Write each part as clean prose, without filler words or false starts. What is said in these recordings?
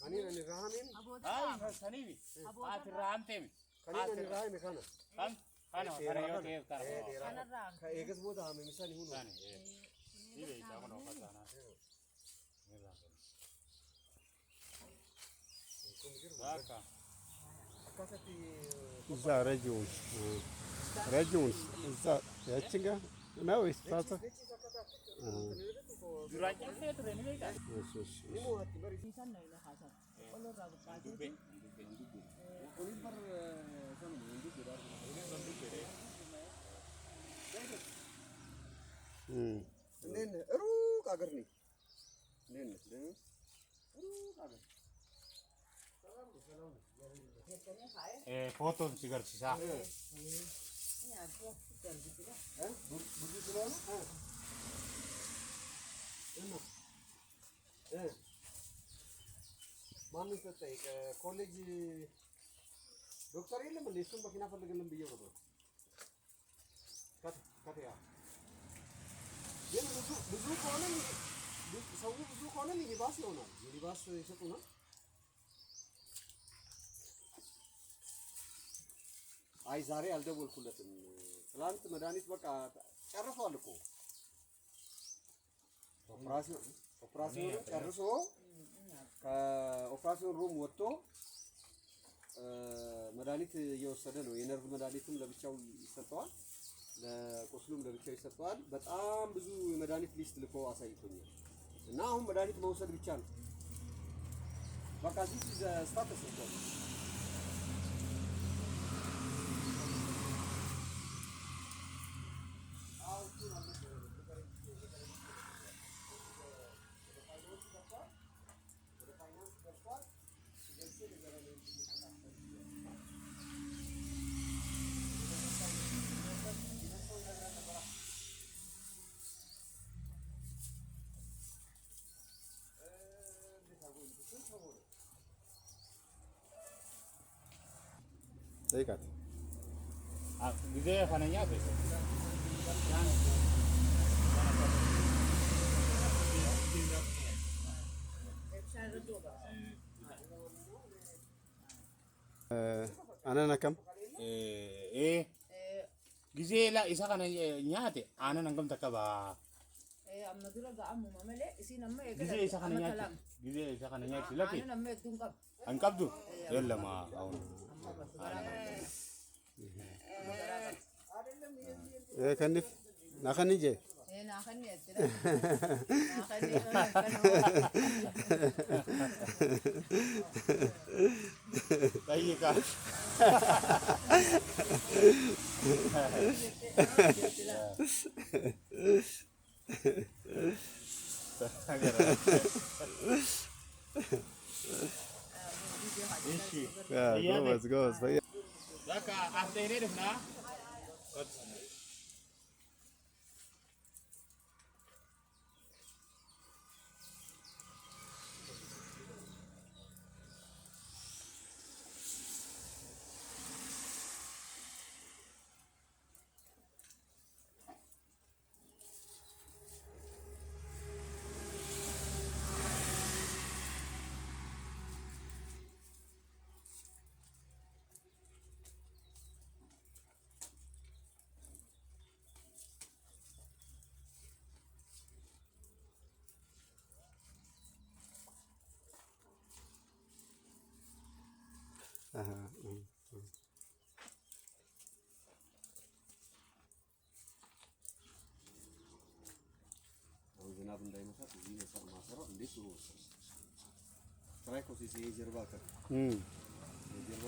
أنا الرهامين هاي سنيبي الرهام تيمي أنا الرهام كنا أنا يوتيوب أنا الرهام كأيجز بود هم مثال هون إيه جامعنا وقتنا ذاك إذا رجعون إذا يأتينا ما ويستاتا duranya saya tu ni kan nen ruuk agar nih nen ruuk agar foto sigar sisa begitu lah ማን ሰጠኝ ኮሌጅ ዶክተር የለም እንዴ እሱም በኪና ፈልግልን ብዬው ነበር ከትያ ግን ብዙ ከሆነ ሰው ብዙ ከሆነ ሊባስ ይሆናል ሊባስ ይሰጡናል አይ ዛሬ አልደወልኩለትም ትላንት መድኃኒት በቃ ጨርሷል እኮ ኦፕራሲዮን ጨርሶ ከኦፕራሲዮን ሩም ወጥቶ መድኃኒት እየወሰደ ነው የነርቭ መድኃኒትም ለብቻው ይሰጠዋል ለቁስሉም ለብቻው ይሰጠዋል በጣም ብዙ የመድኃኒት ሊስት ልኮ አሳይቶኛል እና አሁን መድኃኒት መውሰድ ብቻ ነው በቃ እዚህ ስታተስ ነው ጠይቃት ጊዜ ሆነኛ أنا كم ጊዜ ላ ኢሳ ከነ ኛቴ አነ ነንገም ተከባ amma dura ga ammu mamale isin amma ya ጊዜ ኢሳ ከነ ኛቴ ጊዜ ኢሳ ከነ ኛቴ ለፊ amma ya dungam አንቀብዱ የለማ አሁን كنف نخنيجي na khanni atira طيقة goes ذاك أحتيني دفنا ዝናብ እንዳይመታት እዚህ ነው ማሰራው እንዴት ነው ትራይኮሲስ የጀርባ ከፍ የጀርባ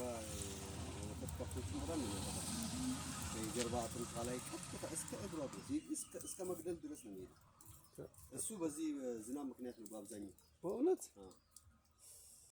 ወተከፍቶች ማለት ነው የጀርባ አጥንት ላይ ከፍታ እስከ እግሯ ድረስ እስከ መግደል ድረስ ነው የሚሄደው እሱ በዚህ ዝናብ ምክንያት ነው በአብዛኛው በእውነት